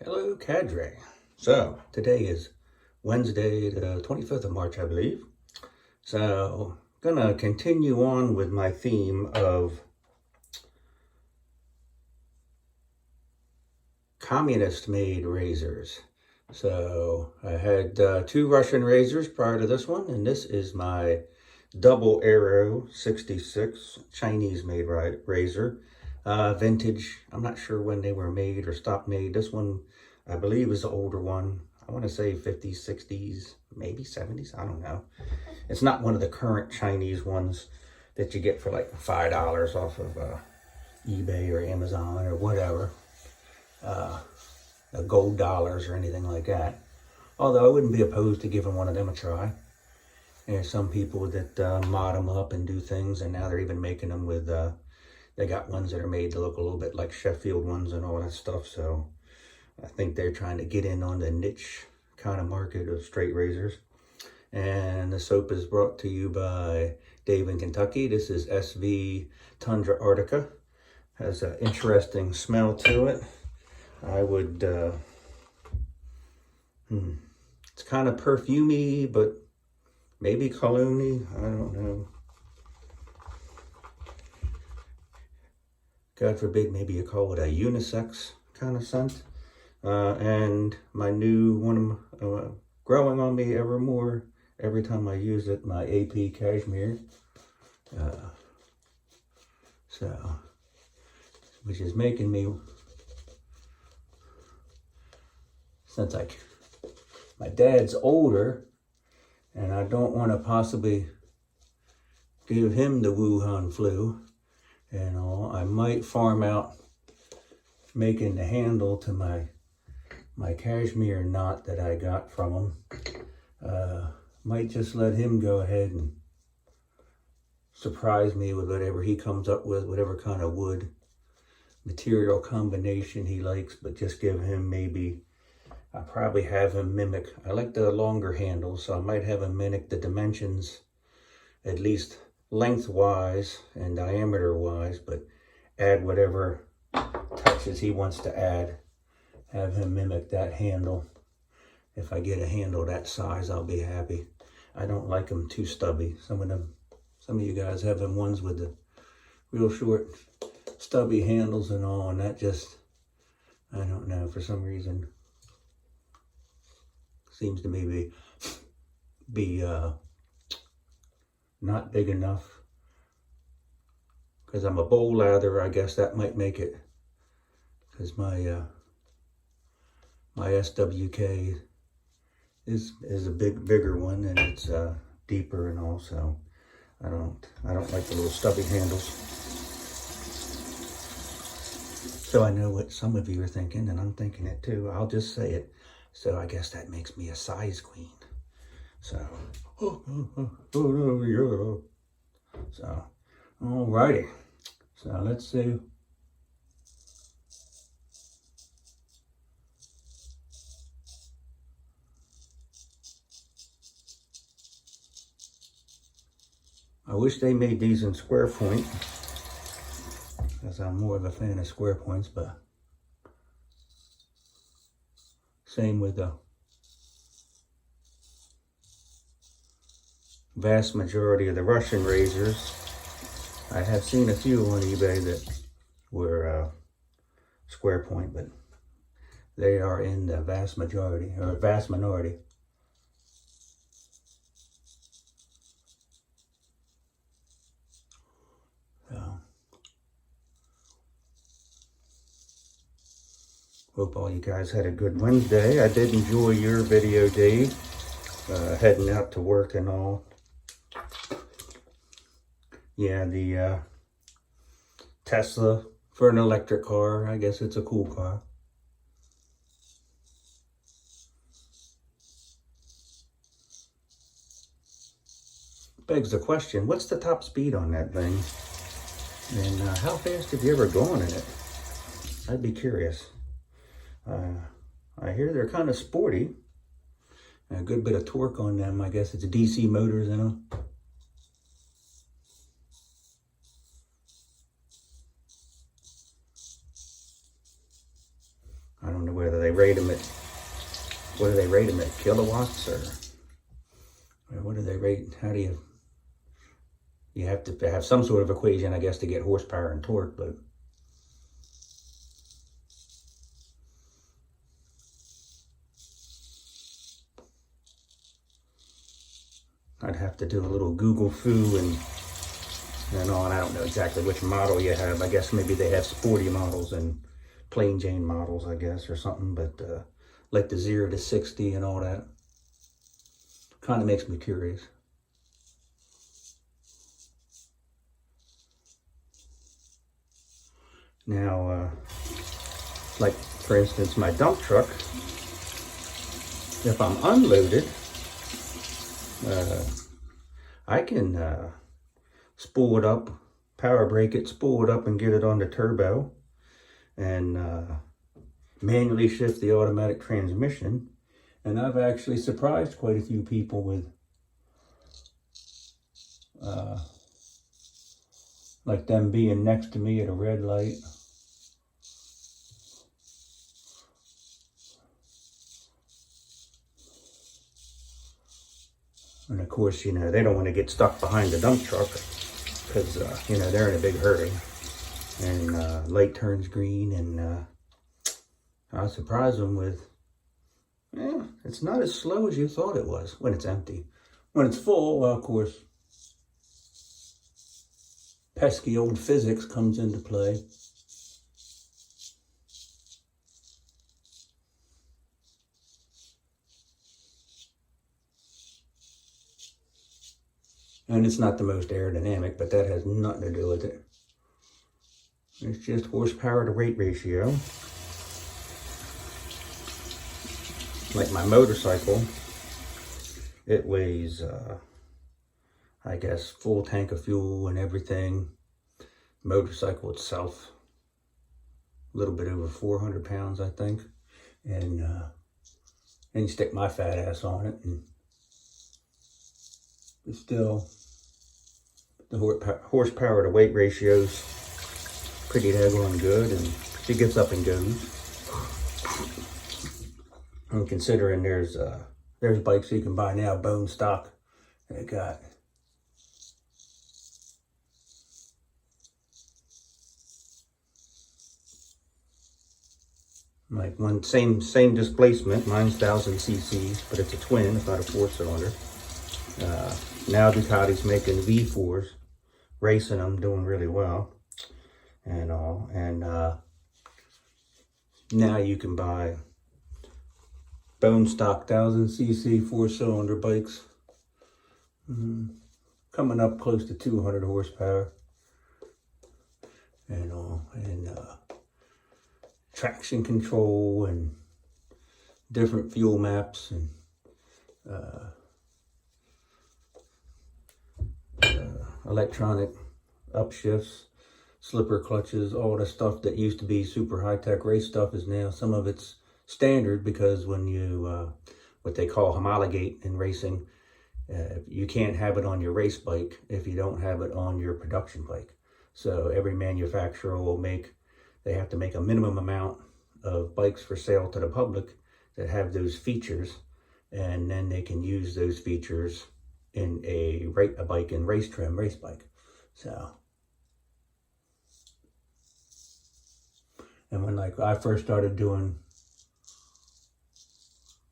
Hello, Cadre. So, today is Wednesday, the 25th of March, I believe. So, gonna continue on with my theme of communist-made razors. So, I had two Russian razors prior to this one, and this is my Double Arrow 66 Chinese-made razor. Vintage. I'm not sure when they were made or stopped made. This one, I believe, is the older one. I want to say 50s, 60s, maybe 70s. I don't know. It's not one of the current Chinese ones that you get for like $5 off of eBay or Amazon or whatever. The gold dollars or anything like that. Although I wouldn't be opposed to giving one of them a try. There's some people that mod them up and do things, and now they're even making them with, they got ones that are made to look a little bit like Sheffield ones and all that stuff. So I think they're trying to get in on the niche kind of market of straight razors. And the soap is brought to you by Dave in Kentucky. This is SV Tundra Arctica. Has an interesting smell to it. I would, it's kind of perfumey, but maybe cologne-y. I don't know. God forbid, maybe you call it a unisex kind of scent. And my new one, growing on me ever more every time I use it, my AP Cashmere. Which is making me, since my dad's older, and I don't want to possibly give him the Wuhan flu and all, I might farm out making the handle to my cashmere knot that I got from him. Might just let him go ahead and surprise me with whatever he comes up with, whatever kind of wood material combination he likes, but just give him maybe, I'll probably have him mimic, I like the longer handles, so I might have him mimic the dimensions, at least lengthwise and diameter wise, but add whatever touches he wants to add. Have him mimic that handle. If I get a handle that size, I'll be happy. I don't like them too stubby. Some of you guys have them ones with the real short stubby handles and all, and that just, I don't know, for some reason seems to me be not big enough. Because I'm a bow lather, I guess that might make it. Because my my SWK is a bigger one, and it's deeper and all, so I don't like the little stubby handles. So I know what some of you are thinking, and I'm thinking it too. I'll just say it. So I guess that makes me a size queen. So, so, alrighty. So let's see. I wish they made these in square point, because I'm more of a fan of square points, but same with the vast majority of the Russian razors. I have seen a few on eBay that were square point, but they are in the vast majority, or vast minority. So, hope all you guys had a good Wednesday. I did enjoy your video, Dave, heading out to work and all. Yeah, the Tesla for an electric car. I guess it's a cool car. Begs the question, what's the top speed on that thing? And how fast have you ever gone in it? I'd be curious. I hear they're kind of sporty. A good bit of torque on them. I guess it's DC motors in them. I don't know whether they rate them at, what do they rate them at, kilowatts, or what do they rate? How do you have to have some sort of equation, I guess, to get horsepower and torque, but I'd have to do a little Google foo and all, and I don't know exactly which model you have. I guess maybe they have sporty models and plain Jane models, I guess, or something, but like the 0 to 60 and all that. Kind of makes me curious. Now, like for instance, my dump truck, if I'm unloaded, I can spool it up, power brake it, spool it up and get it on the turbo, and manually shift the automatic transmission. And I've actually surprised quite a few people with like them being next to me at a red light. And of course, you know, they don't want to get stuck behind the dump truck because, you know, they're in a big hurry. And light turns green, and I surprise them with, it's not as slow as you thought it was when it's empty. When it's full, well, of course, pesky old physics comes into play. And it's not the most aerodynamic, but that has nothing to do with it. It's just horsepower to weight ratio. Like my motorcycle, it weighs, I guess, full tank of fuel and everything. Motorcycle itself, a little bit over 400 pounds, I think. And then you stick my fat ass on it, and it's still, the horsepower to weight ratio's pretty daggone good, and she gets up and goes. And considering there's bikes you can buy now, bone stock, they got like one same displacement. Mine's 1000 cc's, but it's a twin, it's not a 4-cylinder. Now Ducati's making V4s, racing them, doing really well and all. And now you can buy bone stock 1000 cc 4-cylinder bikes, coming up close to 200 horsepower and all, and traction control and different fuel maps and electronic upshifts, slipper clutches, all the stuff that used to be super high-tech race stuff is now, some of it's standard, because when you, what they call homologate in racing, you can't have it on your race bike if you don't have it on your production bike. So every manufacturer will they have to make a minimum amount of bikes for sale to the public that have those features, and then they can use those features in a bike in race trim, race bike. So, and when like I first started doing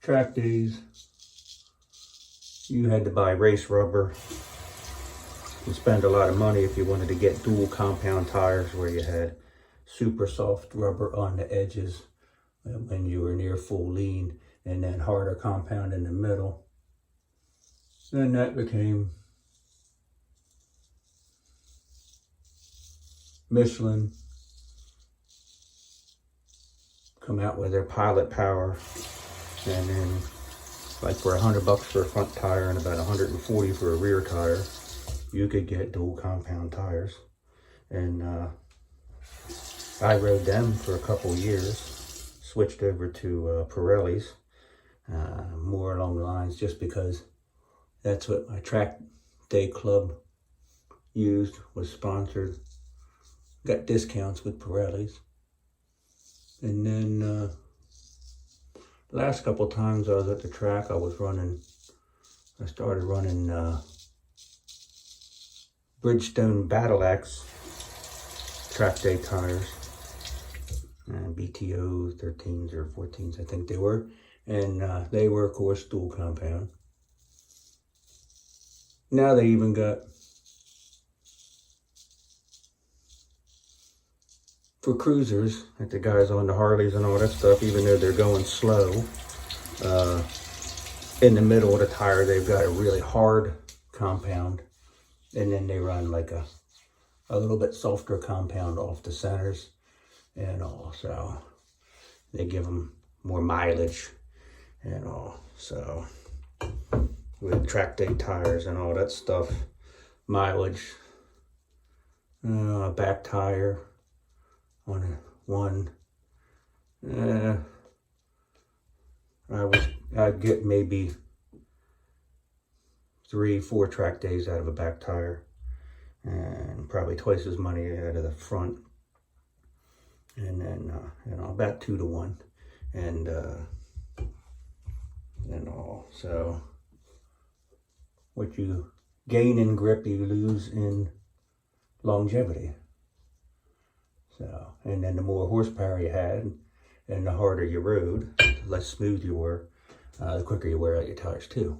track days, you had to buy race rubber and spend a lot of money if you wanted to get dual compound tires where you had super soft rubber on the edges when you were near full lean, and then harder compound in the middle. Then that became Michelin, come out with their Pilot Power, and then like for $100 for a front tire and about 140 for a rear tire, you could get dual compound tires. And I rode them for a couple years, switched over to Pirelli's, more along the lines just because that's what my track day club used, was sponsored. Got discounts with Pirelli's. And then last couple times I was at the track, I started running Bridgestone Battle Axe track day tires, and BTO 13s or 14s, I think they were. And they were, of course, dual compound. Now they even got, for cruisers, like the guys on the Harleys and all that stuff, even though they're going slow, in the middle of the tire, they've got a really hard compound. And then they run like a little bit softer compound off the centers and all. So they give them more mileage and all. So with track day tires and all that stuff, mileage, a back tire on one, I'd get maybe 3-4 track days out of a back tire, and probably twice as money out of the front, and then about 2 to 1, and all. So what you gain in grip, you lose in longevity. So, and then the more horsepower you had, and the harder you rode, the less smooth you were, the quicker you wear out your tires too.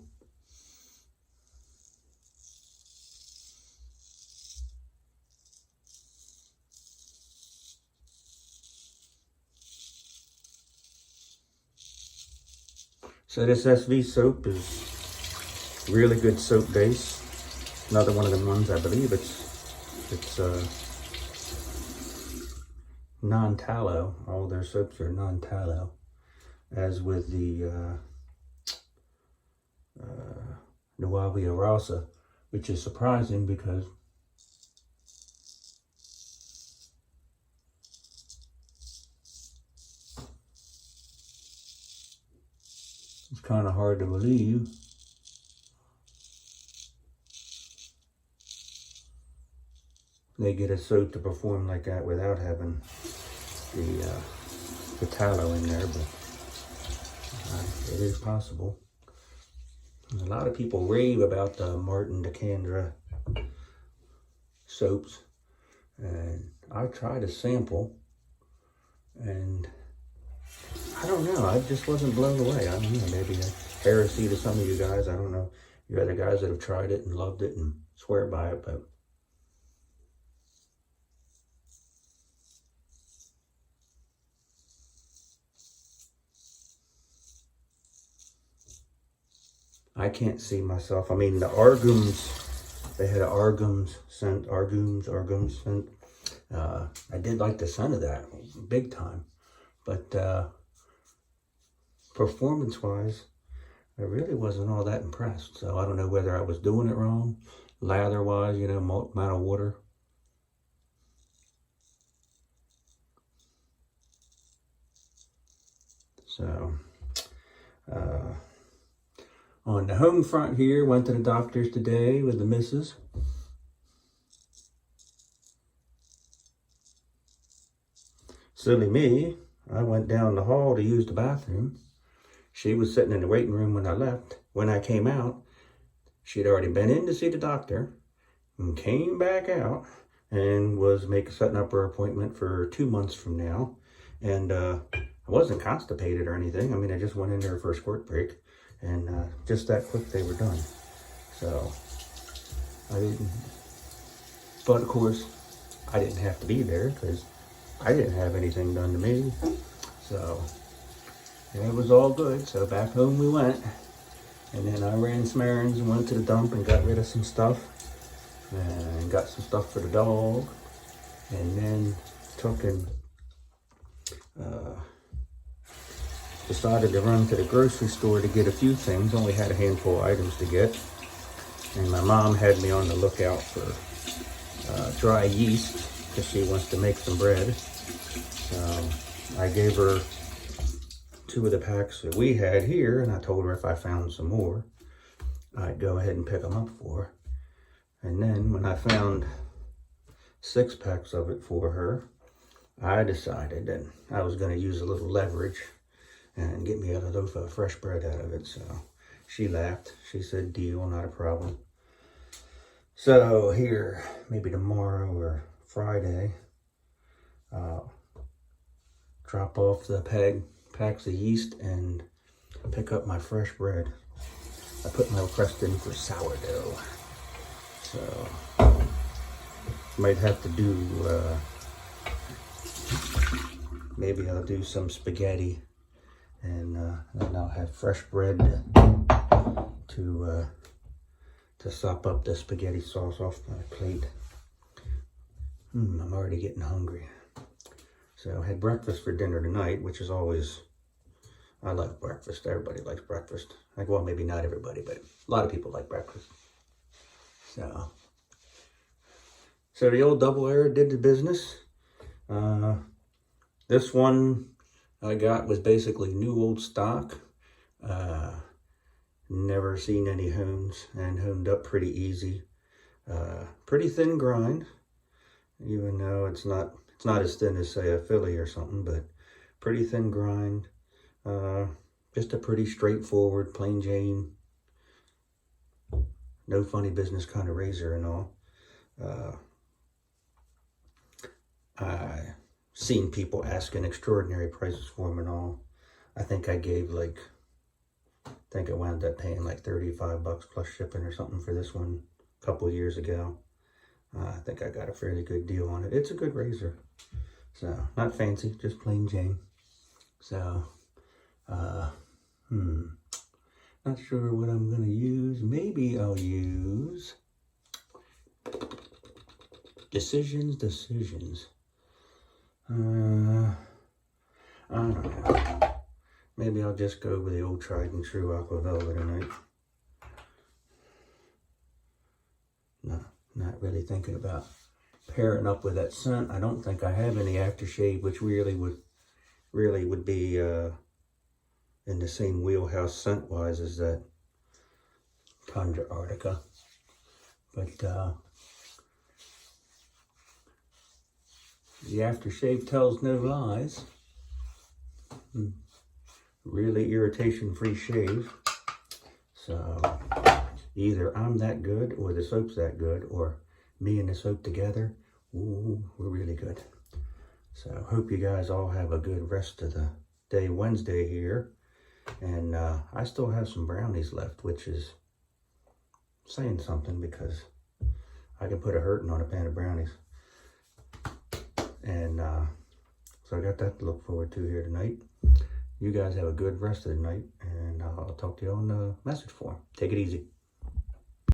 So this SV soap is really good soap base. Another one of the ones, I believe it's non-tallow. All their soaps are non-tallow, as with the Nuova Rosa, which is surprising because it's kind of hard to believe. They get a soap to perform like that without having the tallow in there, but it is possible. A lot of people rave about the Martin DeCandra soaps, and I tried a sample, and I don't know, I just wasn't blown away. I don't know, maybe a heresy to some of you guys. I don't know. You're other guys that have tried it and loved it and swear by it, but I can't see myself. I mean, the Argums, they had an Argums scent. I did like the scent of that, big time. But performance-wise, I really wasn't all that impressed. So I don't know whether I was doing it wrong, lather-wise, amount of water. So, on the home front here, went to the doctor's today with the missus. Silly me, I went down the hall to use the bathroom. She was sitting in the waiting room when I left. When I came out, she'd already been in to see the doctor and came back out and was setting up her appointment for 2 months from now. And I wasn't constipated or anything. I mean, I just went in there for a squirt break, and just that quick they were done. So I didn't, but of course I didn't have to be there because I didn't have anything done to me. So it was all good. So back home we went, and then I ran some errands and went to the dump and got rid of some stuff and got some stuff for the dog, and then took and decided to run to the grocery store to get a few things. Only had a handful of items to get, and my mom had me on the lookout for dry yeast because she wants to make some bread. So I gave her 2 of the packs that we had here, and I told her if I found some more, I'd go ahead and pick them up for her. And then when I found 6 packs of it for her, I decided that I was going to use a little leverage and get me a loaf of fresh bread out of it. So she laughed. She said, deal, not a problem. So here, maybe tomorrow or Friday, drop off the packs of yeast and pick up my fresh bread. I put my request in for sourdough. So might have to do, maybe I'll do some spaghetti, and then I'll have fresh bread to sop up the spaghetti sauce off my plate. I'm already getting hungry. So I had breakfast for dinner tonight, which is always, I like breakfast. Everybody likes breakfast. Like, well, maybe not everybody, but a lot of people like breakfast. So the old double air did the business. This one I got was basically new old stock. Never seen any homes, and homed up pretty easy. Pretty thin grind, even though it's not as thin as, say, a Philly or something, but pretty thin grind. Just a pretty straightforward, plain Jane, no funny business kind of razor and all. I seen people asking extraordinary prices for them and all. I think I gave like, I think I wound up paying like 35 bucks plus shipping or something for this one a couple of years ago. I think I got a fairly good deal on it. It's a good razor. So, not fancy, just plain Jane. So, not sure what I'm gonna use. Maybe I'll use Decisions. I don't know. Maybe I'll just go with the old tried and true Aqua Velvet tonight. No, not really thinking about pairing up with that scent. I don't think I have any aftershave, which really would be in the same wheelhouse scent-wise as that Tundra Arctica. But the aftershave tells no lies. Really irritation-free shave. So either I'm that good, or the soap's that good, or me and the soap together, ooh, we're really good. So hope you guys all have a good rest of the day, Wednesday here. And I still have some brownies left, which is saying something, because I can put a hurting on a pan of brownies. And so I got that to look forward to here tonight. You guys have a good rest of the night, and I'll talk to you on the message form. Take it easy.